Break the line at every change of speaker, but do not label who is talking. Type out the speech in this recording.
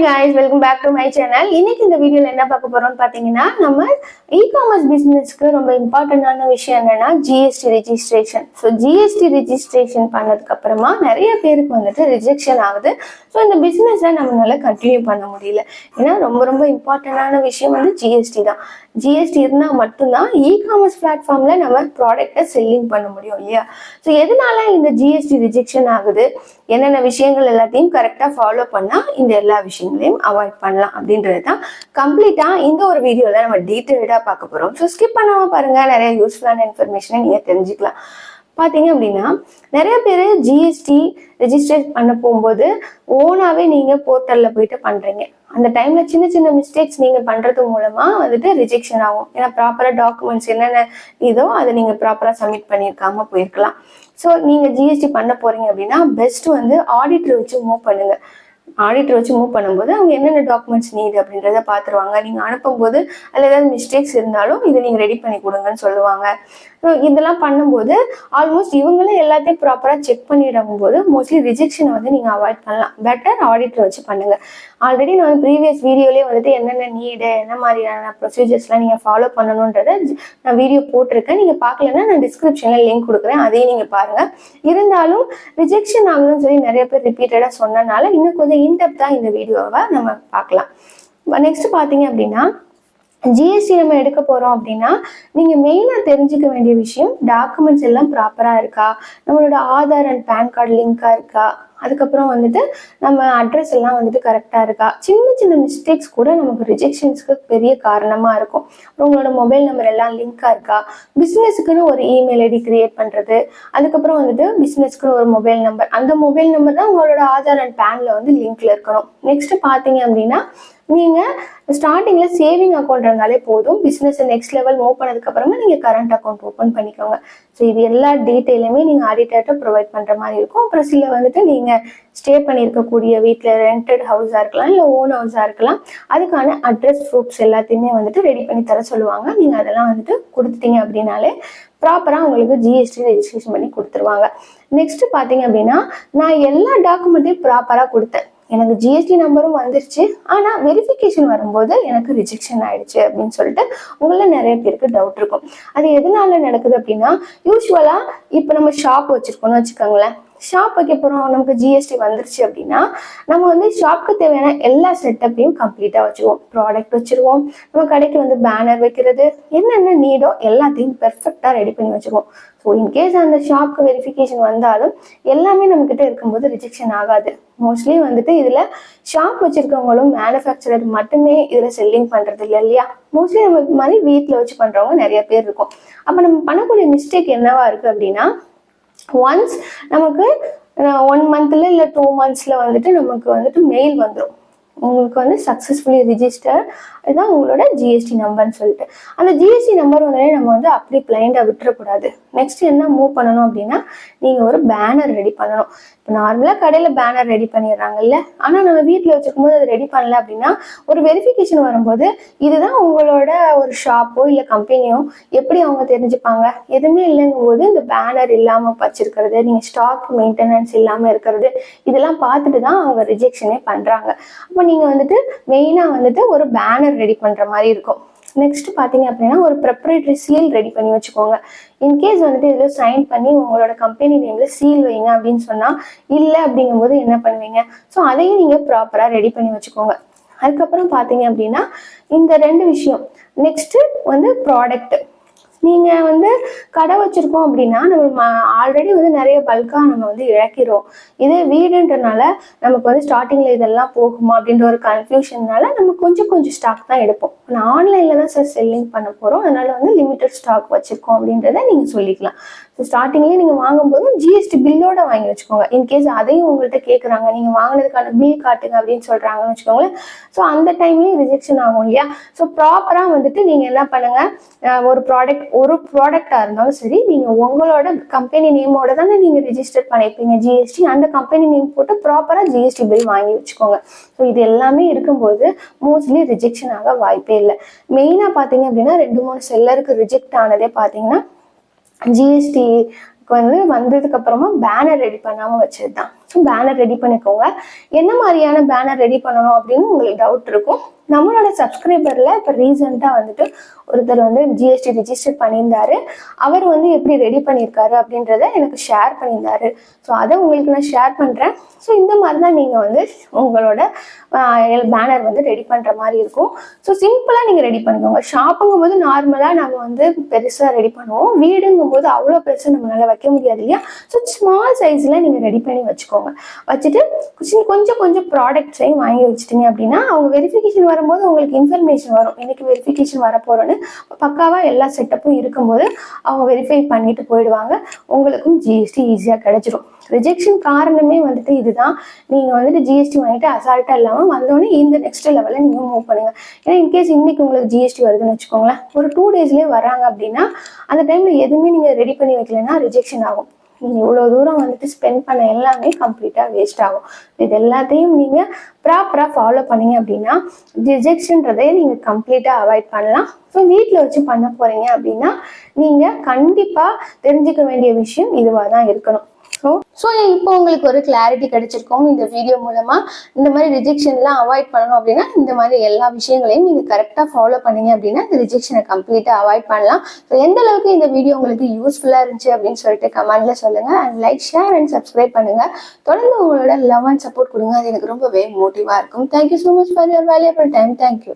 guys, welcome back to my channel. இன்னைக்கு இந்த வீடியோல என்ன பார்க்க போறோம்னு பாத்தீங்கன்னா நம்ம e-commerce businessக்கு ரொம்ப இம்பார்ட்டன்டான விஷயம் என்னன்னா GST registration. So GST registration பண்ணதுக்கு அப்புறமா நிறைய பேருக்கு வந்துட்டு ரிஜெக்ஷன் ஆகுது. ஸோ இந்த பிஸ்னஸை நம்மளால கண்டினியூ பண்ண முடியல. ஏன்னா ரொம்ப இம்பார்ட்டன்டான விஷயம் வந்து GST தான். GST இருந்தால் மட்டும்தான் e-commerce பிளாட்ஃபார்ம்ல நம்ம ப்ராடக்டை செல்லிங் பண்ண முடியும் இல்லையா? ஸோ எதனால இந்த GST ரிஜெக்ஷன் ஆகுது, என்னென்ன விஷயங்கள் எல்லாத்தையும் கரெக்டாக ஃபாலோ பண்ணால் இந்த எல்லா விஷயங்களையும் அவாய்ட் பண்ணலாம் அப்படின்றது தான் கம்ப்ளீட்டாக இந்த ஒரு வீடியோவில் நம்ம டீட்டெயில்டாக பார்க்க போகிறோம். ஸோ ஸ்கிப் பண்ணாமல் பாருங்கள், நிறைய யூஸ்ஃபுல்லான இன்ஃபர்மேஷனை நீங்கள் தெரிஞ்சுக்கலாம். பார்த்தீங்க அப்படின்னா நிறைய பேர் ஜிஎஸ்டி ரெஜிஸ்டர் பண்ண போகும்போது ஓனாகவே நீங்கள் போர்ட்டலில் போயிட்டு பண்ணுறீங்க. அந்த டைமில் சின்ன மிஸ்டேக்ஸ் நீங்கள் பண்ணுறது மூலமாக வந்துட்டு ரிஜெக்ஷன் ஆகும். ஏன்னா ப்ராப்பராக டாக்குமெண்ட்ஸ் என்னென்ன இதோ அதை நீங்கள் ப்ராப்பராக சப்மிட் பண்ணியிருக்காம போயிருக்கலாம். ஸோ நீங்கள் ஜிஎஸ்டி பண்ண போகிறீங்க அப்படின்னா பெஸ்ட் வந்து ஆடிட்டர் வச்சு மூவ் பண்ணுங்கள். ஆடிட்டர் வச்சு மூவ் பண்ணும்போது அவங்க என்னென்ன டாக்குமெண்ட்ஸ் நீடு அப்படின்றத பார்த்துருவாங்க. நீங்கள் அனுப்பும்போது அதில் ஏதாவது மிஸ்டேக்ஸ் இருந்தாலும் இதை நீங்கள் ரெடி பண்ணி கொடுங்கன்னு சொல்லுவாங்க. ஸோ இதெல்லாம் பண்ணும்போது ஆல்மோஸ்ட் இவங்களே எல்லாத்தையும் ப்ராப்பராக செக் பண்ணிடும் போது மோஸ்ட்லி ரிஜெக்ஷனை வந்து நீங்கள் அவாய்ட் பண்ணலாம். பெட்டர் ஆடிட்டர் வச்சு பண்ணுங்கள். ஆல்ரெடி நான் ப்ரீவியஸ் வீடியோலேயே வந்துட்டு என்னென்ன நீடு, என்ன மாதிரியான ப்ரொசீஜர்ஸ்லாம் நீங்கள் ஃபாலோ பண்ணணுன்றதை நான் வீடியோ போட்டிருக்கேன். நீங்கள் பார்க்கலன்னா நான் டிஸ்கிரிப்ஷனில் லிங்க் கொடுக்குறேன், அதையும் நீங்கள் பாருங்கள். இருந்தாலும் ரிஜெக்ஷன் ஆகுதுன்னு சொல்லி நிறைய பேர் ரிப்பீட்டடாக சொன்னனால இன்னும் கொஞ்சம் இன்டெப்த்தாக இந்த வீடியோவை நம்ம பார்க்கலாம். நெக்ஸ்ட் பார்த்தீங்க அப்படின்னா ஜிஎஸ்டி நம்ம எடுக்க போகிறோம் அப்படின்னா நீங்கள் மெயினாக தெரிஞ்சுக்க வேண்டிய விஷயம் டாக்குமெண்ட்ஸ் எல்லாம் ப்ராப்பராக இருக்கா, நம்மளோட ஆதார் அண்ட் பேன் கார்டு லிங்காக இருக்கா, அதுக்கப்புறம் வந்துட்டு நம்ம அட்ரஸ் எல்லாம் வந்துட்டு கரெக்டாக இருக்கா. சின்ன மிஸ்டேக்ஸ் கூட நமக்கு ரிஜெக்ஷன்ஸ்க்கு பெரிய காரணமாக இருக்கும். அப்புறம் உங்களோட மொபைல் நம்பர் எல்லாம் லிங்காக இருக்கா, பிஸ்னஸுக்குன்னு ஒரு இமெயில் ஐடி கிரியேட் பண்ணுறது, அதுக்கப்புறம் வந்துட்டு பிஸ்னஸ்க்குன்னு ஒரு மொபைல் நம்பர், அந்த மொபைல் நம்பர் தான் உங்களோட ஆதார் அண்ட் பேனில் வந்து லிங்க்ல இருக்கணும். நெக்ஸ்ட் பார்த்தீங்க அப்படின்னா நீங்கள் ஸ்டார்டிங்கில் சேவிங் அக்கௌண்ட் இருந்தாலே போதும். பிஸ்னஸ் நெக்ஸ்ட் லெவல் மூவ் பண்ணதுக்கு அப்புறமா நீங்கள் கரண்ட் அக்கௌண்ட் ஓப்பன் பண்ணிக்கோங்க. ஸோ இது எல்லா டீட்டெயிலுமே நீங்கள் ஆடிட்டர்கிட்ட ப்ரொவைட் பண்ணுற மாதிரி இருக்கும். அப்புறம் சில வந்துட்டு நீங்கள் ஸ்டே பண்ணியிருக்கக்கூடிய வீட்டில் ரெண்டட் ஹவுஸாக இருக்கலாம், இல்லை ஓன் ஹவுஸாக இருக்கலாம், அதுக்கான அட்ரஸ் ப்ரூஃப்ஸ் எல்லாத்தையுமே வந்துட்டு ரெடி பண்ணி தர சொல்லுவாங்க. நீங்கள் அதெல்லாம் வந்துட்டு கொடுத்துட்டீங்க அப்படின்னாலே ப்ராப்பராக உங்களுக்கு ஜிஎஸ்டி ரெஜிஸ்ட்ரேஷன் பண்ணி கொடுத்துருவாங்க. நெக்ஸ்ட் பார்த்தீங்க அப்படின்னா நான் எல்லா டாக்குமெண்ட்டையும் ப்ராப்பராக கொடுத்தேன், எனக்கு ஜிஎஸ்டி நம்பரும் வந்துருச்சு, ஆனால் வெரிஃபிகேஷன் வரும்போது எனக்கு ரிஜெக்ஷன் ஆயிடுச்சு அப்படின்னு சொல்லிட்டு உங்களை நிறைய பேருக்கு டவுட் இருக்கும். அது எதனால நடக்குது அப்படின்னா யூஸ்வலாக இப்போ நம்ம ஷாப் வச்சுருக்கோன்னு வச்சுக்கோங்களேன். ஷாப் வைக்க போகிறோம், நமக்கு ஜிஎஸ்டி வந்துருச்சு அப்படின்னா நம்ம வந்து ஷாப்க்கு தேவையான எல்லா செட்டப்பையும் கம்ப்ளீட்டாக வச்சுருவோம். ப்ராடக்ட் வச்சுருவோம், நம்ம கடைக்கு வந்து பேனர் வைக்கிறது, என்னென்ன நீடோ எல்லாத்தையும் பெர்ஃபெக்டாக ரெடி பண்ணி வச்சுருவோம். ஸோ இன்கேஸ் அந்த ஷாப்க்கு வெரிஃபிகேஷன் வந்தாலும் எல்லாமே நம்மக்கிட்ட இருக்கும்போது ரிஜெக்ஷன் ஆகாது. மோஸ்ட்லி வந்துட்டு இதில் ஷாப் வச்சுருக்கவங்களும் மேனுஃபேக்சரர் மட்டுமே இதில் செல்லிங் பண்ணுறது இல்லை இல்லையா? மோஸ்ட்லி நம்ம இது மாதிரி வீட்டில் வச்சு பண்ணுறவங்க நிறைய பேர் இருக்கும். அப்போ நம்ம பண்ணக்கூடிய மிஸ்டேக் என்னவா இருக்குது அப்படின்னா ஒன்ஸ் நமக்கு 1 மந்த்ல இல்லை 2 மந்த்ஸ்ல வந்துட்டு நமக்கு வந்துட்டு மெயில் வந்துடும், உங்களுக்கு வந்து சக்ஸஸ்ஃபுல்லி ரிஜிஸ்டர், இதுதான் உங்களோட ஜிஎஸ்டி நம்பர்னு சொல்லிட்டு. அந்த ஜிஎஸ்டி நம்பர் வந்து நம்ம வந்து அப்படி பிளைண்டாக விட்டுறக்கூடாது. நெக்ஸ்ட் என்ன மூவ் பண்ணணும் அப்படின்னா நீங்கள் ஒரு பேனர் ரெடி பண்ணணும். இப்போ நார்மலாக கடையில் பேனர் ரெடி பண்ணிடுறாங்கல்ல, ஆனால் நம்ம வீட்டில் வச்சுருக்கும் போது அது ரெடி பண்ணல அப்படின்னா ஒரு வெரிஃபிகேஷன் வரும்போது இதுதான் உங்களோட ஒரு ஷாப்போ இல்லை கம்பெனியோ எப்படி அவங்க தெரிஞ்சுப்பாங்க? எதுவுமே இல்லைங்கும் போது இந்த பேனர் இல்லாமல் வச்சிருக்கிறது, நீங்கள் ஸ்டாக் மெயின்டெனன்ஸ் இல்லாமல் இருக்கிறது, இதெல்லாம் பார்த்துட்டு தான் அவங்க ரிஜெக்ஷனே பண்ணுறாங்க. அப்போ நீங்கள் வந்துட்டு மெயினாக வந்துட்டு ஒரு பேனர் ரெடி பண்ணுற மாதிரி இருக்கும். நெக்ஸ்ட் பார்த்தீங்க அப்படின்னா ஒரு ப்ரெப்பரேட்டரி சீல் ரெடி பண்ணி வச்சுக்கோங்க. இன்கேஸ் வந்துட்டு இதில் சைன் பண்ணி உங்களோட கம்பெனி நேம்ல சீல் வைங்க அப்படின்னு சொன்னால் இல்லை அப்படிங்கும்போது என்ன பண்ணுவீங்க? ஸோ அதையும் நீங்கள் ப்ராப்பராக ரெடி பண்ணி வச்சுக்கோங்க. அதுக்கப்புறம் பார்த்தீங்க அப்படின்னா இந்த 2 விஷயம். நெக்ஸ்ட் வந்து ப்ராடக்ட். நீங்கள் வந்து கடை வச்சுருக்கோம் அப்படின்னா நம்ம ஆல்ரெடி வந்து நிறைய பல்காக நம்ம வந்து இழக்கிறோம். இதே வீடுன்றனால நமக்கு வந்து ஸ்டார்டிங்கில் இதெல்லாம் போகுமா அப்படின்ற ஒரு கன்ஃபியூஷன்னால நம்ம கொஞ்சம் ஸ்டாக் தான் எடுப்போம். நான் ஆன்லைனில் தான் சார் செல்லிங் பண்ண போகிறோம், அதனால வந்து லிமிட்டட் ஸ்டாக் வச்சுருக்கோம் அப்படின்றத நீங்கள் சொல்லிக்கலாம். ஸோ ஸ்டார்டிங்லேயே நீங்கள் வாங்கும்போது ஜிஎஸ்டி பில்லோட வாங்கி வச்சுக்கோங்க. இன்கேஸ் அதையும் உங்கள்கிட்ட கேட்குறாங்க, நீங்கள் வாங்கினதுக்கான பில் காட்டுங்க அப்படின்னு சொல்கிறாங்கன்னு வச்சுக்கோங்களேன். ஸோ அந்த டைம்லேயும் ரிஜெக்ஷன் ஆகும் இல்லையா? ஸோ ப்ராப்பராக வந்துட்டு நீங்கள் என்ன பண்ணுங்கள், ஒரு ப்ராடக்டாக இருந்தாலும் சரி, நீங்கள் உங்களோட கம்பெனி நேமோட தானே நீங்கள் ரிஜிஸ்டர் பண்ணியிருப்பீங்க ஜிஎஸ்டி, அந்த கம்பெனி நேம் போட்டு ப்ராப்பராக ஜிஎஸ்டி பில் வாங்கி வச்சுக்கோங்க. ஸோ இது எல்லாமே இருக்கும்போது மோஸ்ட்லி ரிஜெக்ஷன் ஆக வாய்ப்பே இல்லை. மெயினாக பார்த்தீங்க அப்படின்னா 2-3 செல்லருக்கு ரிஜெக்ட் ஆனதே பார்த்தீங்கன்னா ஜிஎஸ்டி வந்து வந்ததுக்கு அப்புறமா பேனர் ரெடி பண்ணாமல் வச்சது தான். பேனர் ரெடி பண்ணிக்கோங்க. என்ன மாதிரியான பேனர் ரெடி பண்ணணும் அப்படின்னு உங்களுக்கு டவுட் இருக்கும். நம்மளோட சப்ஸ்கிரைபர்ல இப்போ ரீசெண்டாக வந்துட்டு ஒருத்தர் வந்து ஜிஎஸ்டி ரிஜிஸ்டர் பண்ணியிருந்தாரு. அவர் வந்து எப்படி ரெடி பண்ணியிருக்காரு அப்படின்றத எனக்கு ஷேர் பண்ணியிருந்தாரு. ஸோ அதை உங்களுக்கு நான் ஷேர் பண்ணுறேன். ஸோ இந்த மாதிரி தான் நீங்கள் வந்து உங்களோட பேனர் வந்து ரெடி பண்ணுற மாதிரி இருக்கும். ஸோ சிம்பிளாக நீங்கள் ரெடி பண்ணிக்கோங்க. ஷாப்புங்கும் போது நார்மலாக நம்ம வந்து பெருசாக ரெடி பண்ணுவோம். வீடுங்கும் போது அவ்வளோ பெருசாக நம்மளால வைக்க முடியாது இல்லையா? ஸோ ஸ்மால் சைஸில் நீங்கள் ரெடி பண்ணி வச்சுக்கோங்க. வச்சுட்டு கொஞ்சம் கொஞ்சம் ப்ராடக்ட்ஸையும் வாங்கி வச்சுட்டீங்க அப்படின்னா அவங்க வெரிஃபிகேஷன் வரும்போது உங்களுக்கு இன்ஃபர்மேஷன் வரும். இன்னைக்கு வெரிஃபிகேஷன் வரப்போறோன்னு பக்காவா எல்லா செட்டப்பும் இருக்கும்போது அவங்க வெரிஃபை பண்ணிட்டு போயிடுவாங்க. உங்களுக்கும் ஜிஎஸ்டி ஈஸியா கிடைச்சிரும். ரிஜெக்ஷன் காரணமே வந்துட்டு இதுதான். நீங்க வந்துட்டு ஜிஎஸ்டி வாங்கிட்டு அசால்ட்டா இல்லாம வந்தோடனே இந்த நெக்ஸ்ட் லெவல்ல நீங்க மூவ் பண்ணுங்க. ஏன்னா இன்கேஸ் இன்னைக்கு உங்களுக்கு ஜிஎஸ்டி வருதுன்னு வச்சுக்கோங்களேன், ஒரு 2 daysலயே வராங்க அப்படின்னா அந்த டைம்ல எதுவுமே நீங்க ரெடி பண்ணி வைக்கலன்னா ரிஜெக்ஷன் ஆகும். நீங்க இவ்வளவு தூரம் வந்துட்டு ஸ்பெண்ட் பண்ண எல்லாமே கம்ப்ளீட்டா வேஸ்ட் ஆகும். இது எல்லாத்தையும் நீங்க ப்ராப்பரா ஃபாலோ பண்ணீங்க அப்படின்னா ரிஜெக்ஷன்றதையே நீங்க கம்ப்ளீட்டா அவாய்ட் பண்ணலாம். ஸோ வீட்டில் வச்சு பண்ண போறீங்க அப்படின்னா நீங்க கண்டிப்பா தெரிஞ்சுக்க வேண்டிய விஷயம் இதுவாக தான் இருக்கணும். ஸோ இப்போ உங்களுக்கு ஒரு கிளாரிட்டி கிடைச்சிருக்கும் இந்த வீடியோ மூலமா. இந்த மாதிரி ரிஜெக்ஷன்லாம் அவாய்ட் பண்ணணும் அப்படின்னா இந்த மாதிரி எல்லா விஷயங்களையும் நீங்க கரெக்டாக ஃபாலோ பண்ணீங்க அப்படின்னா இந்த ரிஜெக்ஷனை கம்ப்ளீட்டாக அவாய்ட் பண்ணலாம். ஸோ எந்த அளவுக்கு இந்த வீடியோ உங்களுக்கு யூஸ்ஃபுல்லா இருந்துச்சு அப்படின்னு சொல்லிட்டு கமெண்ட்ல சொல்லுங்க. And like, share and subscribe பண்ணுங்க. தொடர்ந்து உங்களோட லவ் அண்ட் சப்போர்ட் கொடுங்க. அது எனக்கு ரொம்பவே மோட்டிவா இருக்கும். Thank you so much for your valuable time. Thank you.